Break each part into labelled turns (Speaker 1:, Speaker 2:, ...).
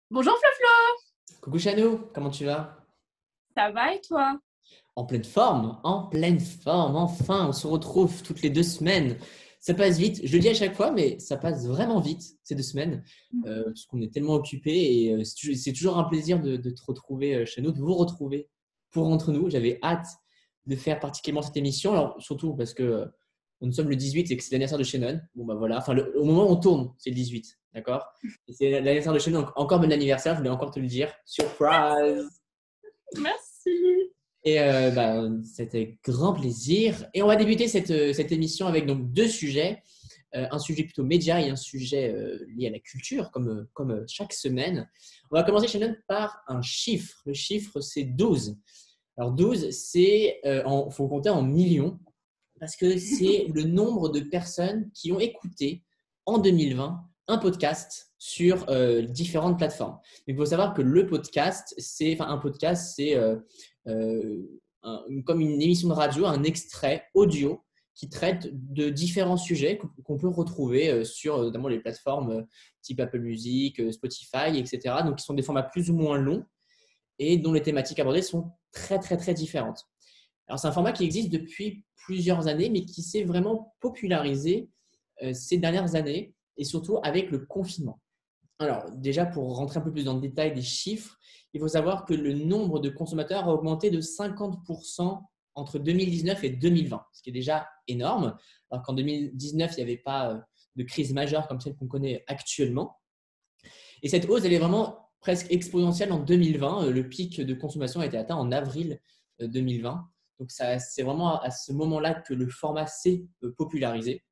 Speaker 1: Bonjour Flo,
Speaker 2: Coucou Chanou, comment tu vas?
Speaker 1: ça va et toi?
Speaker 2: En pleine forme, enfin, on se retrouve toutes les 2 semaines. Ça passe vite, je le dis à chaque fois, mais ça passe vraiment vite ces 2 semaines, parce qu'on est tellement occupés et c'est toujours un plaisir de te retrouver chez nous, de vous retrouver pour entre nous. J'avais hâte de faire particulièrement cette émission, alors surtout parce que nous sommes le 18 et que c'est l'anniversaire de Shannon. Bon bah voilà, enfin au moment où on tourne, c'est le 18, d'accord? Et c'est l'anniversaire de Shannon, donc encore bon anniversaire, je voulais encore te le dire. Surprise!
Speaker 1: Merci.
Speaker 2: Et c'était grand plaisir. Et on va débuter cette émission avec donc deux sujets. Un sujet plutôt média et un sujet lié à la culture, comme chaque semaine. On va commencer, Shannon, par un chiffre. Le chiffre, c'est 12. Alors 12, faut compter en millions, parce que c'est le nombre de personnes qui ont écouté en 2020 un podcast sur différentes plateformes. Donc, il faut savoir que un podcast, c'est euh, comme une émission de radio, un extrait audio qui traite de différents sujets qu'on peut retrouver sur notamment les plateformes type Apple Music, Spotify, etc. Donc, qui sont des formats plus ou moins longs et dont les thématiques abordées sont très, très, très différentes. Alors, c'est un format qui existe depuis plusieurs années, mais qui s'est vraiment popularisé ces dernières années et surtout avec le confinement. Alors, déjà, pour rentrer un peu plus dans le détail des chiffres, il faut savoir que le nombre de consommateurs a augmenté de 50% entre 2019 et 2020, ce qui est déjà énorme, alors qu'en 2019, il n'y avait pas de crise majeure comme celle qu'on connaît actuellement. Et cette hausse, elle est vraiment presque exponentielle en 2020. Le pic de consommation a été atteint en avril 2020. Donc, c'est vraiment à ce moment-là que le format s'est popularisé.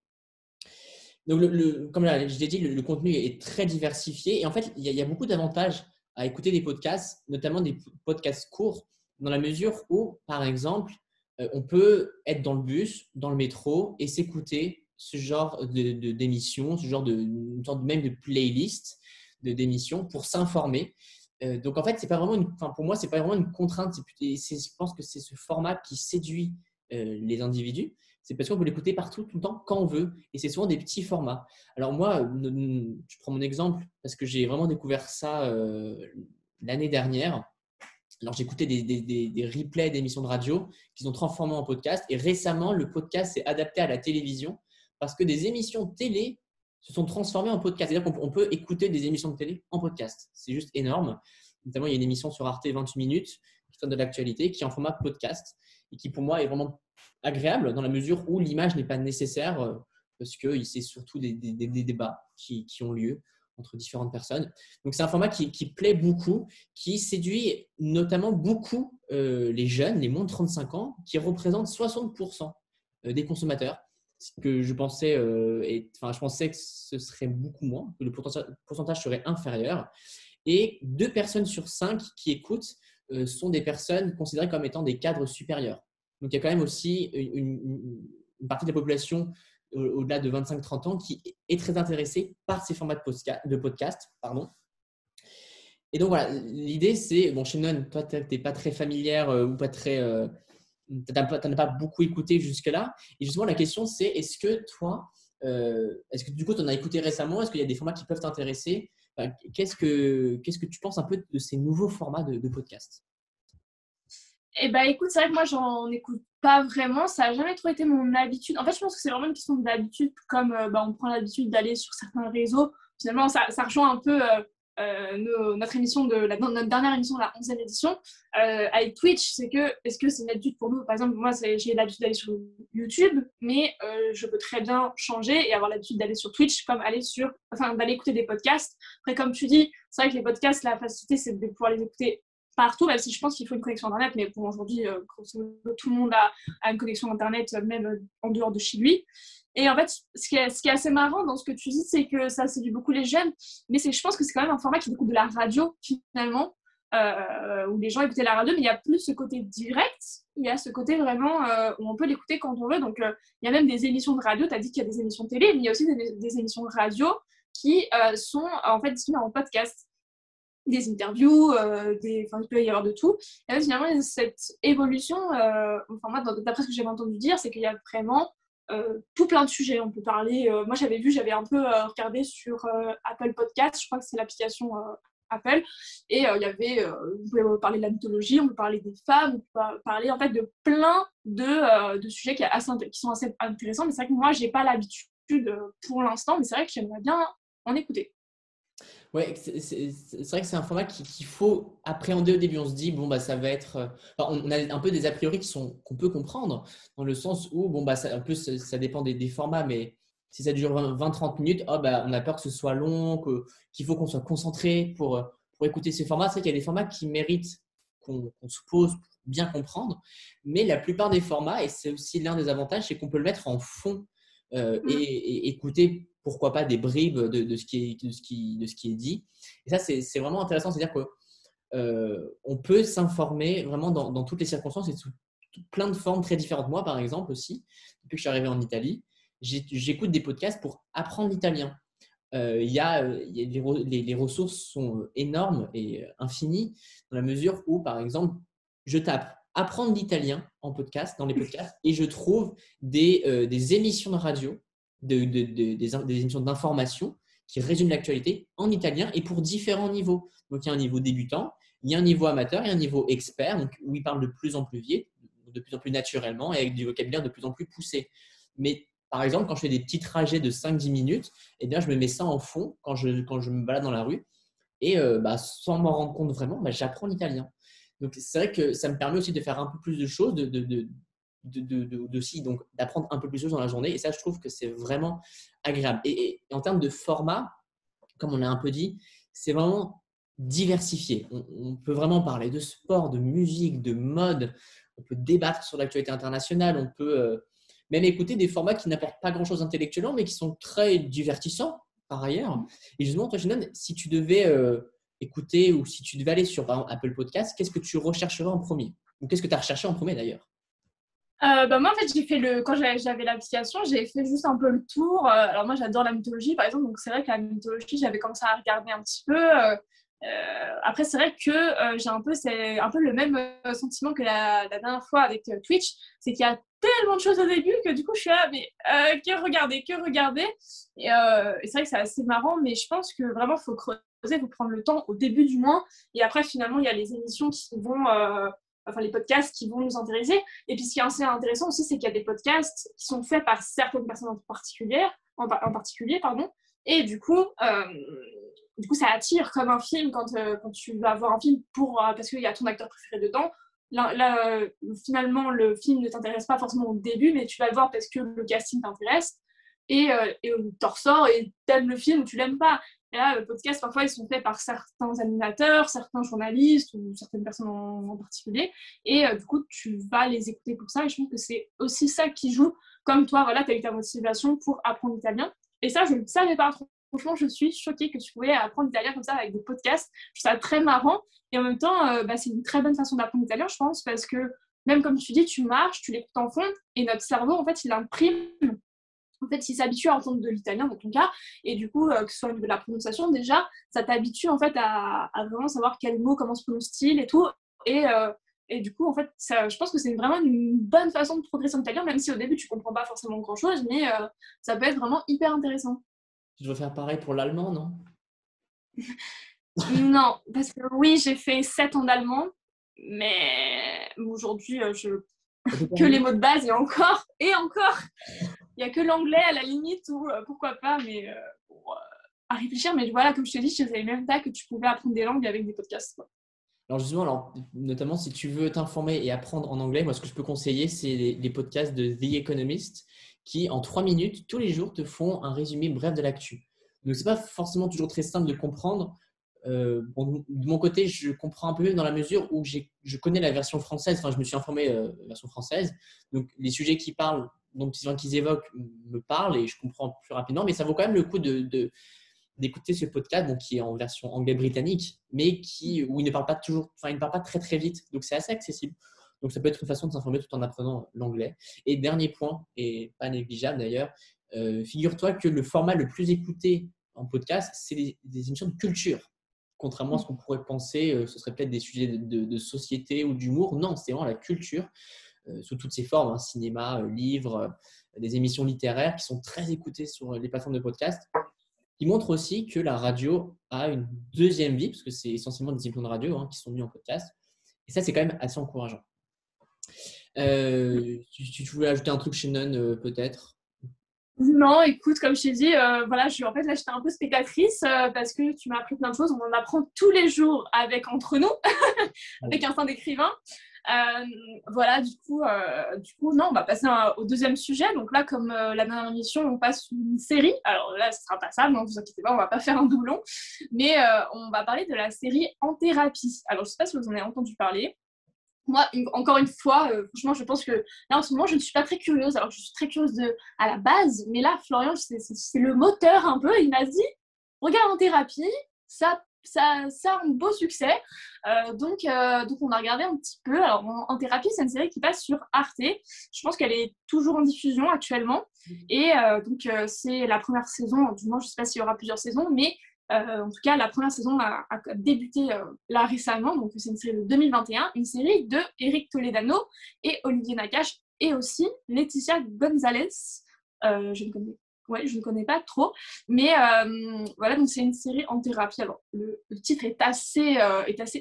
Speaker 2: Donc, comme je l'ai dit, le contenu est très diversifié. Et en fait, il y a beaucoup d'avantages à écouter des podcasts, notamment des podcasts courts, dans la mesure où, par exemple, on peut être dans le bus, dans le métro et s'écouter ce genre d'émission, ce genre une sorte même de playlist d'émissions pour s'informer. Donc, en fait, c'est pas vraiment pour moi, c'est pas vraiment une contrainte. Je pense que c'est ce format qui séduit les individus. C'est parce qu'on peut l'écouter partout, tout le temps, quand on veut. Et c'est souvent des petits formats. Alors moi, je prends mon exemple parce que j'ai vraiment découvert ça l'année dernière. Alors j'écoutais des replays d'émissions de radio qu'ils ont transformés en podcast. Et récemment, le podcast s'est adapté à la télévision parce que des émissions de télé se sont transformées en podcast. C'est-à-dire qu'on peut écouter des émissions de télé en podcast. C'est juste énorme. Notamment, il y a une émission sur Arte 28 minutes qui traite de l'actualité, qui est en format podcast et qui pour moi est vraiment agréable dans la mesure où l'image n'est pas nécessaire parce que c'est surtout des débats qui ont lieu entre différentes personnes. Donc c'est un format qui plaît beaucoup, qui séduit notamment beaucoup les jeunes, les moins de 35 ans, qui représentent 60% des consommateurs. Ce que je pensais, je pensais que ce serait beaucoup moins, que le pourcentage serait inférieur. Et 2 personnes sur 5 qui écoutent sont des personnes considérées comme étant des cadres supérieurs. Donc il y a quand même aussi une partie de la population au-delà de 25-30 ans qui est très intéressée par ces formats de podcast. Pardon. Et donc voilà, l'idée c'est, bon Shannon, toi tu n'es pas très familière ou pas très, tu n'en as pas beaucoup écouté jusque-là. Et justement la question c'est, est-ce que du coup tu en as écouté récemment? Est-ce qu'il y a des formats qui peuvent t'intéresser? Enfin, qu'est-ce que tu penses un peu de ces nouveaux formats de podcast?
Speaker 1: Eh ben écoute, c'est vrai que moi j'en écoute pas vraiment, ça a jamais trop été mon habitude. En fait, je pense que c'est vraiment une question d'habitude, comme on prend l'habitude d'aller sur certains réseaux. Finalement, ça rejoint un peu notre émission notre dernière émission, la 11e édition, avec Twitch. Est-ce que c'est une habitude pour nous? Par exemple, moi, j'ai l'habitude d'aller sur YouTube, mais je peux très bien changer et avoir l'habitude d'aller sur Twitch, comme d'aller écouter des podcasts. Après, comme tu dis, c'est vrai que les podcasts, la facilité, c'est de pouvoir les écouter partout, même si je pense qu'il faut une connexion Internet, mais pour aujourd'hui, tout le monde a une connexion Internet, même en dehors de chez lui. Et en fait, ce qui est assez marrant dans ce que tu dis, c'est que ça séduit beaucoup les jeunes, mais je pense que c'est quand même un format qui découle de la radio, finalement, où les gens écoutaient la radio, mais il n'y a plus ce côté direct, il y a ce côté vraiment où on peut l'écouter quand on veut. Donc, il y a même des émissions de radio, tu as dit qu'il y a des émissions de télé, mais il y a aussi des émissions de radio qui sont en fait disponibles en podcast, des interviews, il peut y avoir de tout. Et là, finalement, cette évolution, moi, d'après ce que j'avais entendu dire, c'est qu'il y a vraiment tout plein de sujets. On peut parler, moi j'avais un peu regardé sur Apple Podcast, je crois que c'est l'application Apple. Et il y avait, on pouvait parler de la mythologie, on peut parler des femmes, on peut parler en fait de plein de sujets qui sont assez intéressants. Mais c'est vrai que moi, j'ai pas l'habitude pour l'instant, mais c'est vrai que j'aimerais bien en écouter.
Speaker 2: Ouais, c'est vrai que c'est un format qu'il faut appréhender au début. On se dit, bon, bah, ça va être. Enfin, on a un peu des a priori qu'on peut comprendre, dans le sens où, bon, bah, un peu, ça dépend des formats, mais si ça dure 20-30 minutes, oh, bah, on a peur que ce soit long, qu'il faut qu'on soit concentré pour écouter ces formats. C'est vrai qu'il y a des formats qui méritent qu'on se pose pour bien comprendre, mais la plupart des formats, et c'est aussi l'un des avantages, c'est qu'on peut le mettre en fond et écouter, pourquoi pas, des bribes de ce qui est dit. Et ça, c'est vraiment intéressant. C'est-à-dire qu'on peut s'informer vraiment dans toutes les circonstances et sous plein de formes très différentes. Moi, par exemple, aussi, depuis que je suis arrivé en Italie, j'écoute des podcasts pour apprendre l'italien. Les ressources sont énormes et infinies dans la mesure où, par exemple, je tape apprendre l'italien en podcast, dans les podcasts, et je trouve des émissions de radio, des émissions d'information qui résument l'actualité en italien et pour différents niveaux. Donc, il y a un niveau débutant, il y a un niveau amateur et un niveau expert, donc, où ils parlent de plus en plus vite, de plus en plus naturellement et avec du vocabulaire de plus en plus poussé. Mais par exemple, quand je fais des petits trajets de 5-10 minutes, eh bien, je me mets ça en fond quand je me balade dans la rue et sans m'en rendre compte vraiment, j'apprends l'italien. Donc, c'est vrai que ça me permet aussi de faire un peu plus de choses, donc d'apprendre un peu plus de choses dans la journée. Et ça, je trouve que c'est vraiment agréable. Et en termes de format, comme on l'a un peu dit, c'est vraiment diversifié. On peut vraiment parler de sport, de musique, de mode. On peut débattre sur l'actualité internationale. On peut même écouter des formats qui n'apportent pas grand-chose intellectuellement, mais qui sont très divertissants par ailleurs. Et justement, toi, Shannon, si tu devais écouter ou si tu devais aller sur par exemple, Apple Podcast, qu'est-ce que tu rechercherais en premier? Ou qu'est-ce que tu as recherché en premier d'ailleurs?
Speaker 1: Moi, en fait, quand j'avais l'application, j'ai fait juste un peu le tour. Alors, moi, j'adore la mythologie, par exemple. Donc, c'est vrai que la mythologie, j'avais commencé à regarder un petit peu. Après, c'est vrai que c'est un peu le même sentiment que la dernière fois avec Twitch. C'est qu'il y a tellement de choses au début que du coup, je suis là, mais que regarder, que regarder. Et c'est vrai que c'est assez marrant, mais je pense que vraiment, il faut creuser, il faut prendre le temps au début du mois. Et après, finalement, il y a les émissions les podcasts qui vont nous intéresser. Et puis, ce qui est assez intéressant aussi, c'est qu'il y a des podcasts qui sont faits par certaines personnes en particulier, pardon. Et du coup, ça attire comme un film quand tu vas voir un film parce qu'il y a ton acteur préféré dedans. Finalement, le film ne t'intéresse pas forcément au début, mais tu vas le voir parce que le casting t'intéresse. Et tu ressors et t'aimes le film ou tu l'aimes pas. Et là, le podcast, parfois, ils sont faits par certains animateurs, certains journalistes ou certaines personnes en particulier. Et du coup, tu vas les écouter pour ça. Et je trouve que c'est aussi ça qui joue. Comme toi, voilà, tu as eu ta motivation pour apprendre l'italien. Et ça, je ne savais pas. Franchement, je suis choquée que tu pouvais apprendre l'italien comme ça avec des podcasts. Je trouve ça très marrant. Et en même temps, c'est une très bonne façon d'apprendre l'italien, je pense, parce que même comme tu dis, tu marches, tu l'écoutes en fond, et notre cerveau, en fait, il imprime. En fait, il s'habitue à entendre de l'italien dans ton cas, et du coup, que ce soit au niveau de la prononciation, déjà, ça t'habitue en fait à vraiment savoir quel mot, comment se prononce-t-il et tout. Et, euh, et du coup, en fait, je pense que c'est vraiment une bonne façon de progresser en italien, même si au début, tu comprends pas forcément grand-chose, mais ça peut être vraiment hyper intéressant.
Speaker 2: Tu devrais faire pareil pour l'allemand, non?
Speaker 1: Non, parce que oui, j'ai fait 7 ans d'allemand, mais aujourd'hui, que les mots de base, et encore, il n'y a que l'anglais à la limite, ou pourquoi pas, mais à réfléchir. Mais voilà, comme je te dis, je ne savais même pas que tu pouvais apprendre des langues avec des podcasts, quoi.
Speaker 2: Alors justement, notamment si tu veux t'informer et apprendre en anglais, moi ce que je peux conseiller, c'est les podcasts de The Economist qui, en 3 minutes, tous les jours, te font un résumé bref de l'actu. Donc, ce n'est pas forcément toujours très simple de comprendre. De mon côté, je comprends un peu mieux dans la mesure où je connais la version française, enfin je me suis informé version française. Donc, les sujets qu'ils évoquent me parlent et je comprends plus rapidement, mais ça vaut quand même le coup d'écouter ce podcast qui est en version anglais-britannique, mais où il ne parle pas toujours, enfin, il ne parle pas très très vite. Donc, c'est assez accessible. Donc, ça peut être une façon de s'informer tout en apprenant l'anglais. Et dernier point, et pas négligeable d'ailleurs, figure-toi que le format le plus écouté en podcast, c'est des émissions de culture. Contrairement à ce qu'on pourrait penser, ce serait peut-être des sujets de société ou d'humour. Non, c'est vraiment la culture sous toutes ses formes, cinéma, livres, des émissions littéraires qui sont très écoutées sur les plateformes de podcast. qui montre aussi que la radio a une deuxième vie, parce que c'est essentiellement des émissions de radio qui sont mis en podcast. Et ça, c'est quand même assez encourageant. Tu voulais ajouter un truc, Shannon, peut-être?
Speaker 1: Non, écoute, comme je t'ai dit, voilà, en fait, là, j'étais un peu spectatrice parce que tu m'as appris plein de choses. On en apprend tous les jours avec entre nous, avec un sein d'écrivain. Voilà, du coup, non, on va passer au deuxième sujet. Donc là, comme la dernière émission, on passe une série. Alors là, ce sera pas ça, non, vous inquiétez pas, on va pas faire un doublon. Mais on va parler de la série En thérapie. Alors, je sais pas si vous en avez entendu parler. Moi, encore une fois, franchement, je pense que là, en ce moment, je ne suis pas très curieuse. Alors, je suis très curieuse à la base. Mais là, Florian, c'est le moteur un peu. Il m'a dit, regarde En thérapie, ça a un beau succès. Donc, on a regardé un petit peu. Alors, En thérapie, c'est une série qui passe sur Arte. Je pense qu'elle est toujours en diffusion actuellement. Et c'est la première saison. Du moins, je ne sais pas s'il y aura plusieurs saisons, mais en tout cas, la première saison a débuté là récemment. Donc, c'est une série de 2021, une série de Eric Toledano et Olivier Nakache et aussi Laetitia Gonzalez. Je ne connais pas trop, mais voilà, donc c'est une série en thérapie. Alors, le titre est assez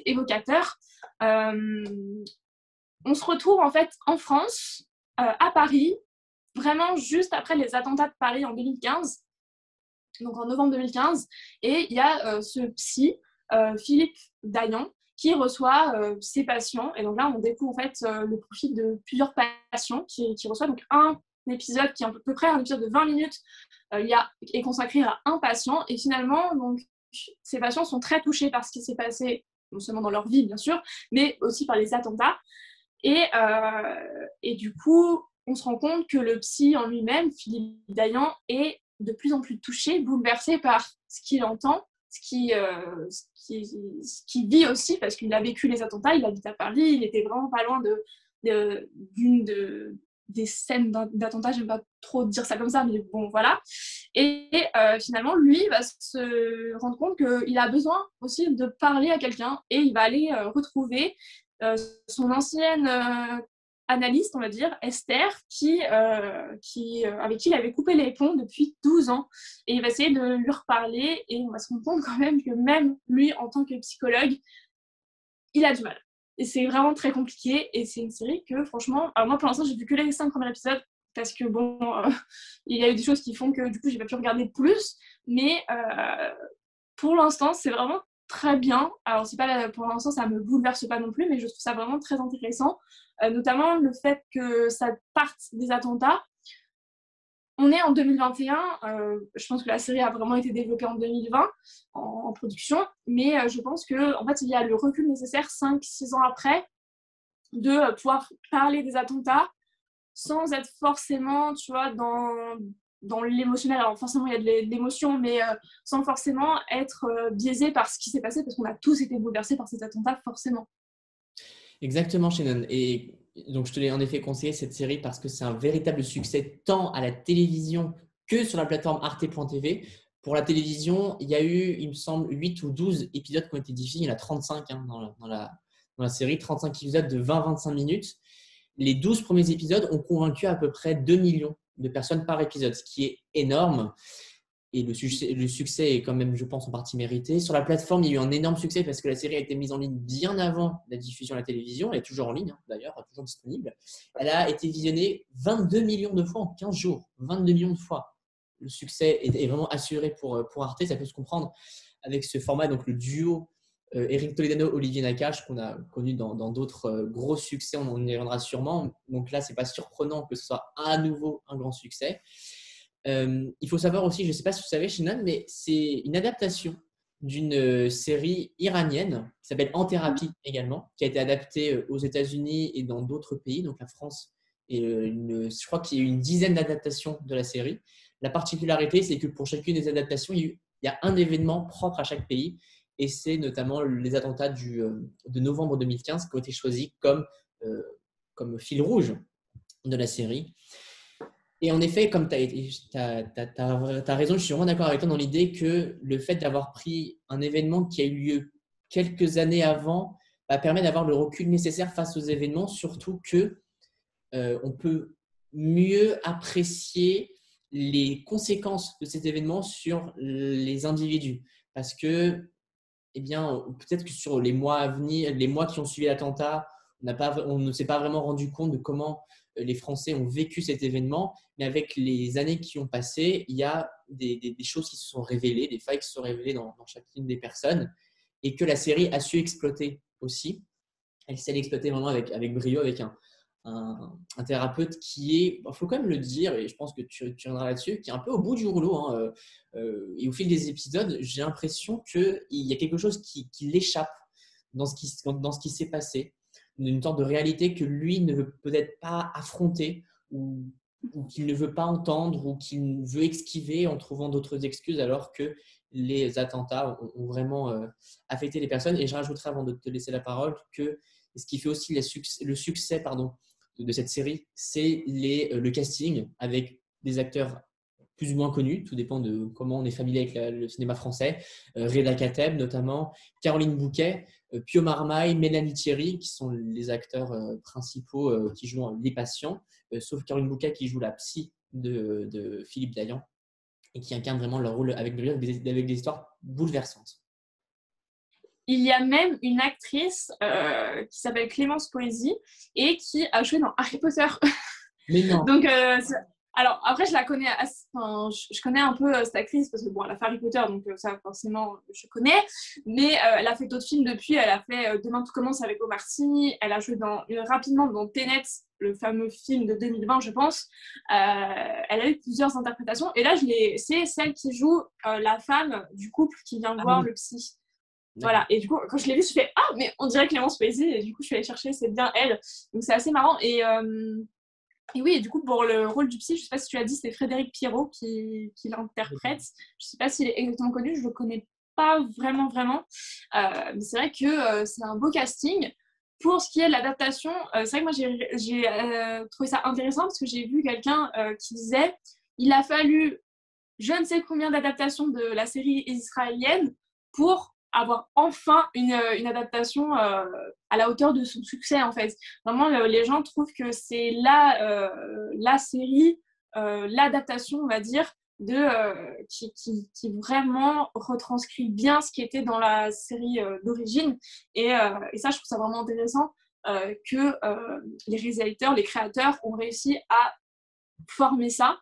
Speaker 1: évocateur. On se retrouve en fait en France, à Paris, vraiment juste après les attentats de Paris en 2015. Donc en novembre 2015, et il y a ce psy, Philippe Dayan, qui reçoit ses patients. Et donc là, on découvre en fait le profil de plusieurs patients qui reçoivent donc un épisode qui est à peu près un épisode de 20 minutes est consacré à un patient. Et finalement, donc, ces patients sont très touchés par ce qui s'est passé, non seulement dans leur vie, bien sûr, mais aussi par les attentats. Et du coup, on se rend compte que le psy en lui-même, Philippe Dayan, est de plus en plus touché, bouleversé par ce qu'il entend, ce qu'il vit aussi, parce qu'il a vécu les attentats, il habite à Paris, il était vraiment pas loin des scènes d'attentats, j'aime pas trop dire ça comme ça, mais bon, voilà. Et finalement, lui va se rendre compte qu'il a besoin aussi de parler à quelqu'un, et il va aller retrouver son ancienne analyste, on va dire, Esther, avec qui il avait coupé les ponts depuis 12 ans. Et il va essayer de lui reparler, et on va se rendre compte quand même que même lui, en tant que psychologue, il a du mal. Et c'est vraiment très compliqué, et c'est une série que, franchement, alors moi, pour l'instant, j'ai vu que les 5 premiers épisodes, parce que, bon, il y a eu des choses qui font que, du coup, j'ai pas pu regarder plus, mais pour l'instant, c'est vraiment très bien. Alors, c'est pas pour l'instant, ça me bouleverse pas non plus, mais je trouve ça vraiment très intéressant. Notamment le fait que ça parte des attentats. On est en 2021, je pense que la série a vraiment été développée en 2020 en production, mais je pense qu'en fait, il y a le recul nécessaire 5-6 ans après de pouvoir parler des attentats sans être forcément, tu vois, dans l'émotionnel. Alors forcément, il y a de l'émotion, mais sans forcément être biaisé par ce qui s'est passé, parce qu'on a tous été bouleversés par ces attentats, forcément.
Speaker 2: Exactement, Shannon. Et donc, je te l'ai en effet conseillé cette série parce que c'est un véritable succès tant à la télévision que sur la plateforme arte.tv. Pour la télévision, il y a eu, il me semble, 8 ou 12 épisodes qui ont été diffusés. Il y en a 35 dans la série, 35 épisodes de 20-25 minutes. Les 12 premiers épisodes ont convaincu à peu près 2 millions de personnes par épisode, ce qui est énorme. Et le succès est quand même, je pense, en partie mérité. Sur la plateforme, il y a eu un énorme succès parce que la série a été mise en ligne bien avant la diffusion à la télévision. Elle est toujours en ligne, d'ailleurs, toujours disponible. Elle a été visionnée 22 millions de fois en 15 jours. 22 millions de fois. Le succès est vraiment assuré pour Arte. Ça peut se comprendre avec ce format, donc le duo Eric Toledano-Olivier Nakache qu'on a connu dans d'autres gros succès. On y reviendra sûrement. Donc là, ce n'est pas surprenant que ce soit à nouveau un grand succès. Il faut savoir aussi, je ne sais pas si vous savez, Shannon, mais c'est une adaptation d'une série iranienne qui s'appelle En thérapie également, qui a été adaptée aux États-Unis et dans d'autres pays, donc la France. Et je crois qu'il y a eu une dizaine d'adaptations de la série. La particularité, c'est que pour chacune des adaptations, il y a un événement propre à chaque pays. Et c'est notamment les attentats de novembre 2015 qui ont été choisis comme fil rouge de la série. Et en effet, comme tu as raison, je suis vraiment d'accord avec toi dans l'idée que le fait d'avoir pris un événement qui a eu lieu quelques années avant permet d'avoir le recul nécessaire face aux événements, surtout que on peut mieux apprécier les conséquences de cet événement sur les individus. Parce que, eh bien, peut-être que sur les mois à venir, les mois qui ont suivi l'attentat, on ne s'est pas vraiment rendu compte de comment les Français ont vécu cet événement. Mais avec les années qui ont passé, il y a des choses qui se sont révélées, des failles qui se sont révélées dans chacune des personnes et que la série a su exploiter aussi. Elle sait l'exploiter vraiment avec brio, avec un thérapeute qui est, il faut quand même le dire, et je pense que tu reviendras là-dessus, qui est un peu au bout du rouleau. Hein, et au fil des épisodes, j'ai l'impression qu'il y a quelque chose qui l'échappe dans ce qui s'est passé, une sorte de réalité que lui ne veut peut-être pas affronter ou qu'il ne veut pas entendre ou qu'il veut esquiver en trouvant d'autres excuses alors que les attentats ont vraiment affecté les personnes. Et je rajouterai avant de te laisser la parole que ce qui fait aussi le succès de cette série, c'est le casting avec des acteurs plus ou moins connus, tout dépend de comment on est familier avec le cinéma français. Reda Kateb notamment, Caroline Bouquet, Pio Marmaille, Mélanie Thierry, qui sont les acteurs principaux qui jouent les patients, sauf Caroline Bouquet qui joue la psy de Philippe Dayan et qui incarne vraiment leur rôle avec des histoires bouleversantes.
Speaker 1: Il y a même une actrice qui s'appelle Clémence Poésy et qui a joué dans Harry Potter.
Speaker 2: Mais non.
Speaker 1: Donc, alors après, je la connais, je connais un peu cette actrice parce que bon, elle a fait Harry Potter, donc ça forcément je connais. Mais elle a fait d'autres films depuis. Elle a fait Demain tout commence avec Omar Sy. Elle a joué rapidement dans Tenet, le fameux film de 2020, je pense. Elle a eu plusieurs interprétations. Et là, c'est celle qui joue la femme du couple qui vient voir le psy. Voilà, et du coup, quand je l'ai vue, je fais « Ah, mais on dirait Clémence Poésy !» Et du coup, je suis allée chercher, c'est bien elle. Donc, c'est assez marrant. Et oui, et du coup, pour le rôle du psy, je ne sais pas si tu l'as dit, c'est Frédéric Pierrot qui l'interprète. Je ne sais pas s'il est exactement connu, je ne le connais pas vraiment. Mais c'est vrai que c'est un beau casting. Pour ce qui est de l'adaptation, c'est vrai que moi, j'ai trouvé ça intéressant parce que j'ai vu quelqu'un qui disait « Il a fallu je ne sais combien d'adaptations de la série israélienne pour avoir enfin une adaptation à la hauteur de son succès, en fait. Vraiment, les gens trouvent que c'est la série, l'adaptation, on va dire, qui vraiment retranscrit bien ce qui était dans la série d'origine. Et ça, je trouve ça vraiment intéressant que les réalisateurs, les créateurs ont réussi à former ça.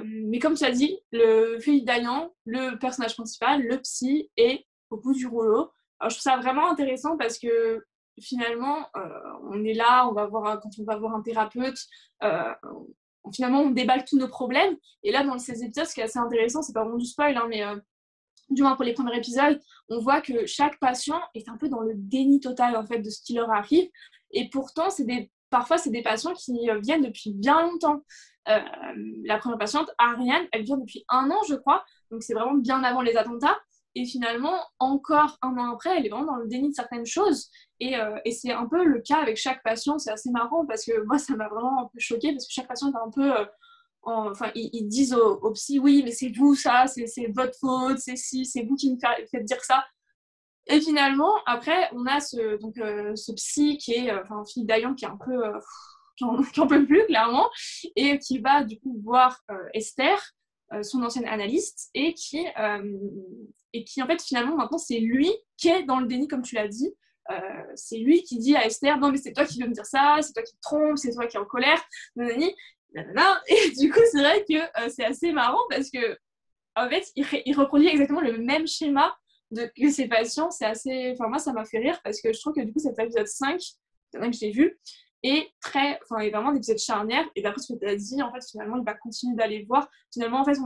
Speaker 1: Mais comme tu as dit, le Philippe Dayan, le personnage principal, le psy, est au bout du rouleau. Alors, je trouve ça vraiment intéressant parce que finalement, on est là, quand on va voir un thérapeute, finalement, on déballe tous nos problèmes. Et là, dans ces épisodes, ce qui est assez intéressant, c'est pas vraiment du spoil, hein, mais du moins pour les premiers épisodes, on voit que chaque patient est un peu dans le déni total en fait, de ce qui leur arrive. Et pourtant, parfois, c'est des patients qui viennent depuis bien longtemps. La première patiente, Ariane, elle vient depuis 1 an, je crois. Donc, c'est vraiment bien avant les attentats. Et finalement, encore 1 an après, elle est vraiment dans le déni de certaines choses. Et c'est un peu le cas avec chaque patient. C'est assez marrant parce que moi, ça m'a vraiment un peu choquée parce que chaque patient est un peu... enfin, ils disent au psy, oui, mais c'est vous, ça, c'est votre faute, c'est vous qui me faites dire ça. Et finalement, après, on a ce psy qui est, Philippe Dayan, qui est un peu... qui en peut plus, clairement, et qui va du coup voir Esther, son ancienne analyste, et qui, en fait, finalement, maintenant, c'est lui qui est dans le déni, comme tu l'as dit. C'est lui qui dit à Esther, non, mais c'est toi qui veux me dire ça, c'est toi qui te trompes, c'est toi qui es en colère, nanani, nanana. Et du coup, c'est vrai que c'est assez marrant parce que, en fait, il reproduit exactement le même schéma que ses patients. C'est assez... Enfin, moi, ça m'a fait rire parce que je trouve que du coup, cet épisode 5, c'est vrai que j'ai vu, est vraiment un épisode charnière. Et d'après ce que tu as dit, en fait, finalement, il va continuer d'aller voir. Finalement, en fait,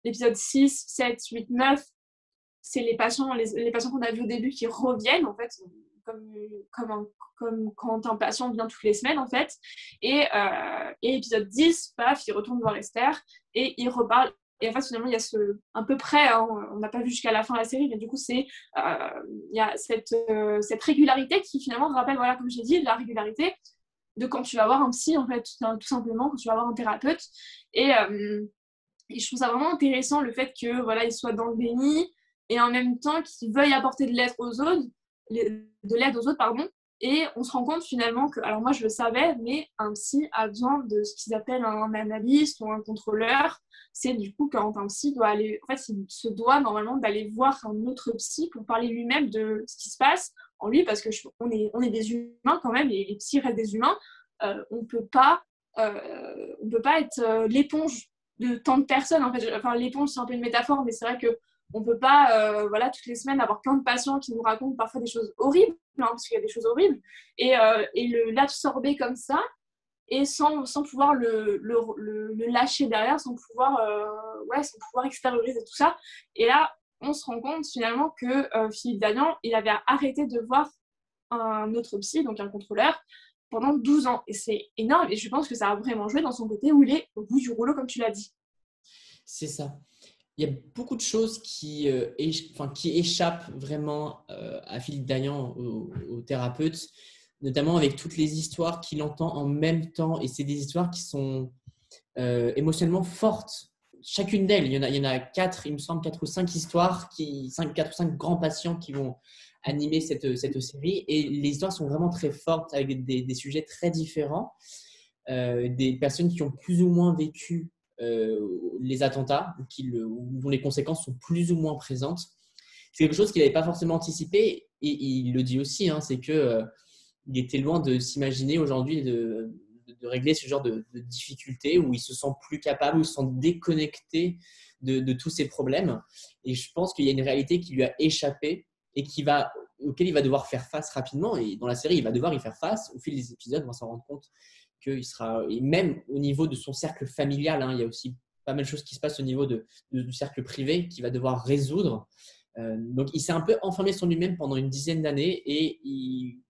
Speaker 1: l'épisode 6, 7, 8, 9, c'est les patients qu'on a vus au début qui reviennent, en fait, comme quand un patient vient toutes les semaines, en fait. Et épisode 10, paf, il retourne voir Esther et il reparle. Et en fait, finalement, il y a à peu près, hein, on n'a pas vu jusqu'à la fin de la série, mais du coup, il y a cette régularité qui finalement rappelle, voilà, comme j'ai dit, la régularité de quand tu vas voir un psy, en fait, tout simplement, quand tu vas voir un thérapeute. Et je trouve ça vraiment intéressant, le fait que, voilà, il soit dans le déni et en même temps qu'il veuille apporter de l'aide aux autres, pardon, Et on se rend compte finalement que, alors moi je le savais, mais un psy a besoin de ce qu'ils appellent un analyste ou un contrôleur. C'est du coup quand un psy doit aller, en fait, il se doit normalement d'aller voir un autre psy pour parler lui-même de ce qui se passe en lui, parce que on est des humains quand même, et les psys restent des humains. On peut pas être l'éponge de tant de personnes. En fait, enfin, l'éponge c'est un peu une métaphore, mais c'est vrai que on peut pas, voilà, toutes les semaines avoir plein de patients qui nous racontent parfois des choses horribles, hein, parce qu'il y a des choses horribles, et l'absorber comme ça, et sans pouvoir le lâcher derrière, sans pouvoir extérioriser tout ça. Et là, on se rend compte finalement que Philippe Dagnan, il avait arrêté de voir un autre psy, donc un contrôleur, pendant 12 ans. Et c'est énorme, et je pense que ça a vraiment joué dans son côté où il est au bout du rouleau, comme tu l'as dit.
Speaker 2: C'est ça. Il y a beaucoup de choses qui échappent vraiment à Philippe Dagnan, au thérapeute, notamment avec toutes les histoires qu'il entend en même temps. Et c'est des histoires qui sont émotionnellement fortes. Chacune d'elles, il y en a quatre, il me semble, quatre ou cinq histoires, quatre ou cinq grands patients qui vont animer cette série. Et les histoires sont vraiment très fortes avec des sujets très différents. Des personnes qui ont plus ou moins vécu les attentats, dont les conséquences sont plus ou moins présentes. C'est quelque chose qu'il n'avait pas forcément anticipé, et il le dit aussi, hein, c'est que il était loin de s'imaginer aujourd'hui de régler ce genre de difficultés où il se sent plus capable, où il se sent déconnecté de tous ces problèmes. Et je pense qu'il y a une réalité qui lui a échappé et auquel il va devoir faire face rapidement. Et dans la série, il va devoir y faire face. Au fil des épisodes, on va s'en rendre compte qu'il sera, et même au niveau de son cercle familial, hein, il y a aussi pas mal de choses qui se passent au niveau du cercle privé qu'il va devoir résoudre. Donc, il s'est un peu enfermé sur lui-même pendant une dizaine d'années, et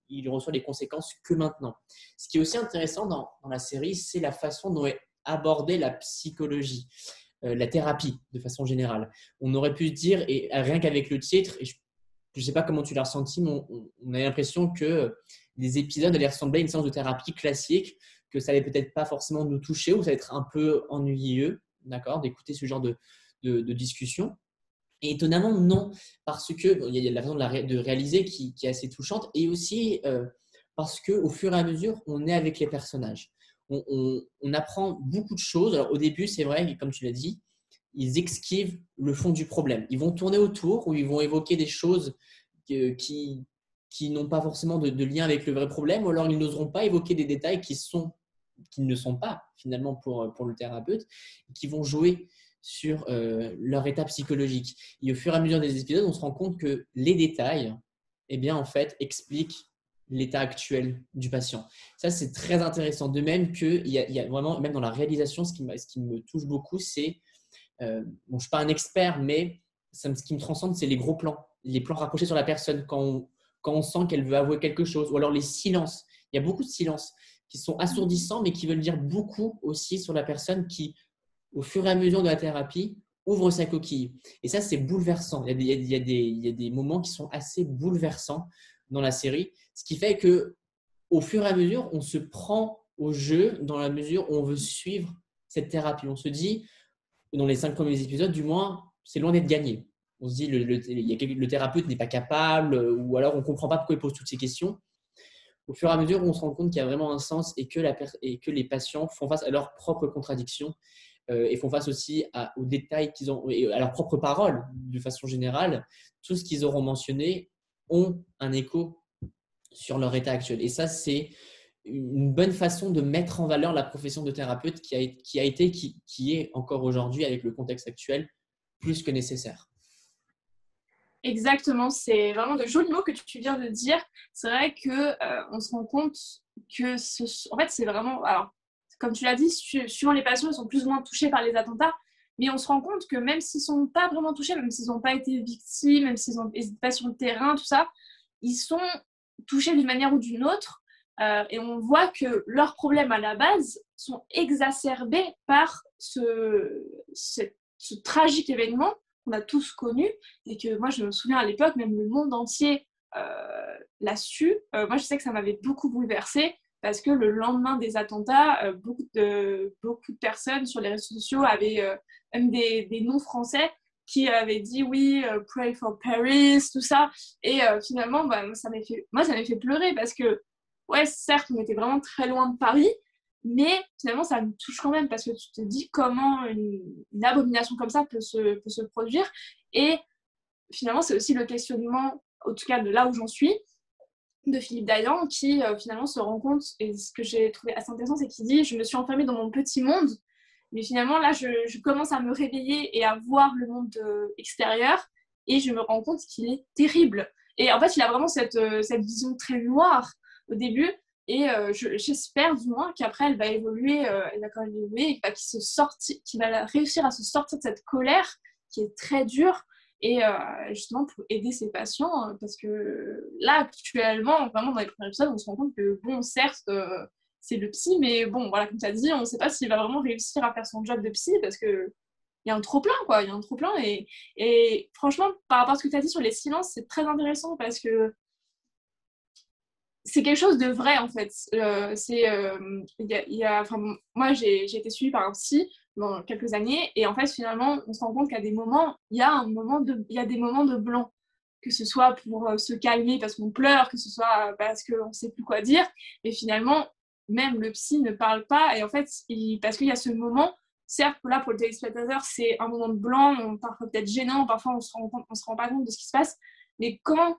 Speaker 2: il reçoit les conséquences que maintenant. Ce qui est aussi intéressant dans la série, c'est la façon dont est abordée la psychologie, la thérapie de façon générale. On aurait pu se dire, et rien qu'avec le titre, et je ne sais pas comment tu l'as ressenti, mais on a l'impression que les épisodes allaient ressembler à une séance de thérapie classique, que ça allait peut-être pas forcément nous toucher, ou ça allait être un peu ennuyeux, d'accord, d'écouter ce genre de discussion. Et étonnamment, non, parce que il y a la façon de réaliser qui est assez touchante, et aussi parce qu'au fur et à mesure, on est avec les personnages. On apprend beaucoup de choses. Alors, au début, c'est vrai, comme tu l'as dit, ils esquivent le fond du problème. Ils vont tourner autour, ou ils vont évoquer des choses qui n'ont pas forcément de lien avec le vrai problème, ou alors ils n'oseront pas évoquer des détails qui ne sont pas finalement pour le thérapeute, qui vont jouer sur leur état psychologique. Et au fur et à mesure des épisodes, on se rend compte que les détails, eh bien, en fait, expliquent l'état actuel du patient. Ça, c'est très intéressant. De même qu'il y a vraiment, même dans la réalisation, ce qui me touche beaucoup, c'est, bon, je ne suis pas un expert, mais ce qui me transcende, c'est les gros plans, les plans rapprochés sur la personne quand on sent qu'elle veut avouer quelque chose, ou alors les silences. Il y a beaucoup de silences qui sont assourdissants, mais qui veulent dire beaucoup aussi sur la personne qui, au fur et à mesure de la thérapie, ouvre sa coquille. Et ça, c'est bouleversant. Il y a des moments qui sont assez bouleversants dans la série, ce qui fait que, au fur et à mesure, on se prend au jeu dans la mesure où on veut suivre cette thérapie. On se dit, dans les 5 premiers épisodes, du moins, c'est loin d'être gagné. On se dit, le thérapeute n'est pas capable, ou alors on ne comprend pas pourquoi il pose toutes ces questions. Au fur et à mesure, on se rend compte qu'il y a vraiment un sens, et que les patients font face à leurs propres contradictions, et font face aussi aux détails qu'ils ont, et à leurs propres paroles de façon générale. Tout ce qu'ils auront mentionné ont un écho sur leur état actuel. Et ça, c'est une bonne façon de mettre en valeur la profession de thérapeute qui est encore aujourd'hui, avec le contexte actuel, plus que nécessaire.
Speaker 1: Exactement, c'est vraiment de jolis mots que tu viens de dire. C'est vrai que on se rend compte que en fait, c'est vraiment, alors comme tu l'as dit, suivant les patients, ils sont plus ou moins touchés par les attentats, mais on se rend compte que même s'ils sont pas vraiment touchés, même s'ils n'ont pas été victimes, même s'ils n'étaient pas sur le terrain, tout ça, ils sont touchés d'une manière ou d'une autre, et on voit que leurs problèmes à la base sont exacerbés par ce tragique événement qu'on a tous connu, et que moi je me souviens à l'époque, même le monde entier l'a su. Moi je sais que ça m'avait beaucoup bouleversée, parce que le lendemain des attentats, beaucoup de personnes sur les réseaux sociaux avaient même des noms français qui avait dit oui, pray for Paris, tout ça. Et finalement, ça m'a fait pleurer parce que, ouais, certes, on était vraiment très loin de Paris, mais finalement, ça me touche quand même parce que tu te dis comment une abomination comme ça peut se produire. Et finalement, c'est aussi le questionnement, en tout cas de là où j'en suis, de Philippe Dayan, qui finalement se rend compte, et ce que j'ai trouvé assez intéressant, c'est qu'il dit « Je me suis enfermée dans mon petit monde ». Mais finalement, là, je commence à me réveiller et à voir le monde extérieur et je me rends compte qu'il est terrible. Et en fait, il a vraiment cette vision très noire au début et j'espère du moins qu'après, elle va évoluer, elle va quand même évoluer et qu'il va réussir à se sortir de cette colère qui est très dure et justement pour aider ses patients parce que là, actuellement, vraiment dans les premiers épisodes, on se rend compte que, bon, certes, c'est le psy, mais bon, voilà, comme tu as dit, on ne sait pas s'il va vraiment réussir à faire son job de psy parce qu'il y a un trop-plein, quoi. Il y a un trop-plein. Et franchement, par rapport à ce que tu as dit sur les silences, c'est très intéressant parce que c'est quelque chose de vrai, en fait. Moi, j'ai été suivie par un psy dans quelques années et en fait, finalement, on se rend compte qu'à des moments, il y a des moments de blanc. Que ce soit pour se calmer parce qu'on pleure, que ce soit parce qu'on ne sait plus quoi dire. Mais finalement, même le psy ne parle pas et en fait parce qu'il y a ce moment, certes là pour le téléspectateur c'est un moment de blanc, parfois peut-être gênant, parfois on se rend pas compte de ce qui se passe, mais quand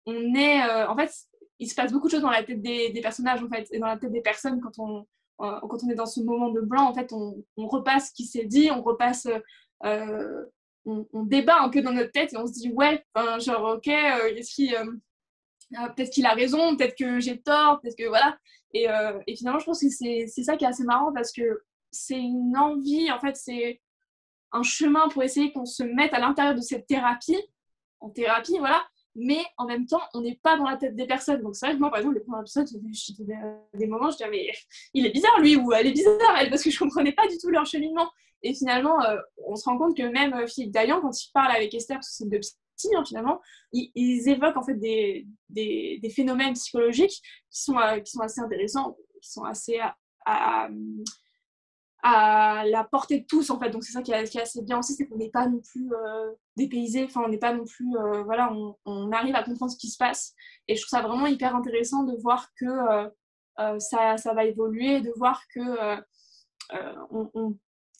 Speaker 1: on est en fait il se passe beaucoup de choses dans la tête des personnages en fait et dans la tête des personnes quand on est dans ce moment de blanc en fait on repasse ce qui s'est dit, on repasse on débat un peu dans notre tête et on se dit ouais genre ok peut-être qu'il a raison, peut-être que j'ai tort, peut-être que voilà. Et finalement, je pense que c'est ça qui est assez marrant parce que c'est une envie, en fait, c'est un chemin pour essayer qu'on se mette à l'intérieur de cette thérapie, en thérapie, voilà. Mais en même temps, on n'est pas dans la tête des personnes. Donc c'est vrai que moi, par exemple, les premiers épisodes, j'étais des moments, je disais, mais il est bizarre lui, ou elle est bizarre elle, parce que je ne comprenais pas du tout leur cheminement. Et finalement, on se rend compte que même Philippe Dayan, quand il parle avec Esther, parce que c'est de psy, hein, ils évoquent en fait des phénomènes psychologiques qui sont assez intéressants, qui sont assez à la portée de tous en fait. Donc c'est ça qui est assez bien aussi, c'est qu'on n'est pas non plus dépaysé, enfin on n'est pas non plus voilà, on arrive à comprendre ce qui se passe et je trouve ça vraiment hyper intéressant de voir que ça va évoluer, de voir que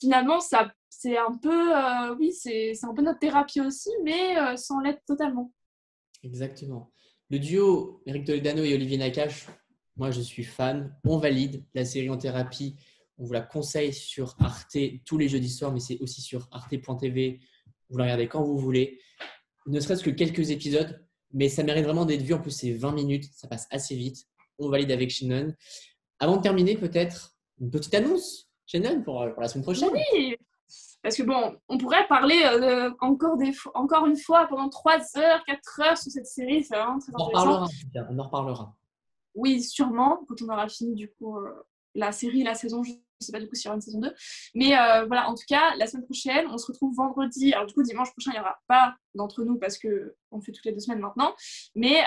Speaker 1: finalement ça c'est un peu oui c'est un peu notre thérapie aussi mais sans l'être totalement.
Speaker 2: Exactement. Le duo Eric Toledano et Olivier Nakache, moi je suis fan, on valide la série En Thérapie. On vous la conseille sur Arte tous les jeudis soirs, mais c'est aussi sur arte.tv. Vous la regardez quand vous voulez. Ne serait-ce que quelques épisodes, mais ça mérite vraiment d'être vu. En plus, c'est 20 minutes, ça passe assez vite. On valide avec Shannon. Avant de terminer, peut-être une petite annonce, Shannon, pour la semaine prochaine.
Speaker 1: Oui, parce que bon, on pourrait parler encore une fois pendant 3 heures, 4 heures sur cette série. C'est vraiment très intéressant.
Speaker 2: On en reparlera.
Speaker 1: Oui, sûrement, quand on aura fini du coup la série, la saison, je ne sais pas du coup s'il y aura une saison 2. Mais voilà, en tout cas, la semaine prochaine, on se retrouve vendredi. Alors du coup, dimanche prochain, il n'y aura pas d'entre nous parce qu'on fait toutes les 2 semaines maintenant. Mais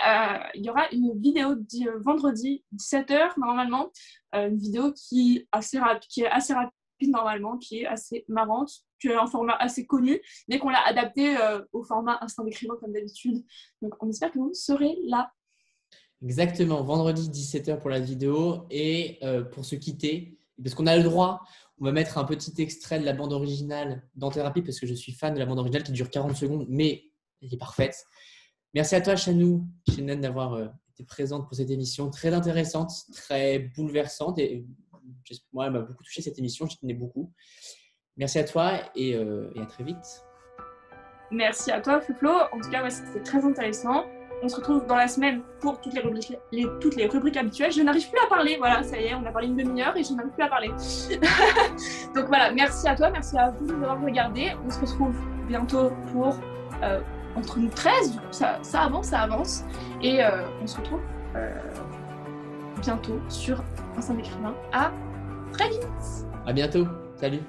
Speaker 1: il y aura une vidéo vendredi, 17h normalement. Une vidéo qui est assez rapide normalement, qui est assez marrante, qui est un format assez connu, mais qu'on l'a adapté au format Instinct d'écrivain comme d'habitude. Donc on espère que vous serez là.
Speaker 2: Exactement, vendredi 17h pour la vidéo et pour se quitter, parce qu'on a le droit, on va mettre un petit extrait de la bande originale d'En Thérapie parce que je suis fan de la bande originale qui dure 40 secondes, mais elle est parfaite. Merci à toi, Shannon, d'avoir été présente pour cette émission très intéressante, très bouleversante et moi, elle m'a beaucoup touché cette émission, je tenais beaucoup. Merci à toi et à très vite.
Speaker 1: Merci à toi, Flo. En tout cas, ouais, c'était très intéressant. On se retrouve dans la semaine pour toutes les rubriques habituelles. Je n'arrive plus à parler, voilà, ça y est, on a parlé une demi-heure et je n'arrive plus à parler. Donc voilà, merci à toi, merci à vous de m'avoir regardé. On se retrouve bientôt pour entre nous 13, du coup, ça avance. Et on se retrouve bientôt sur Instinct d'écrivain. À très vite.
Speaker 2: À bientôt, salut.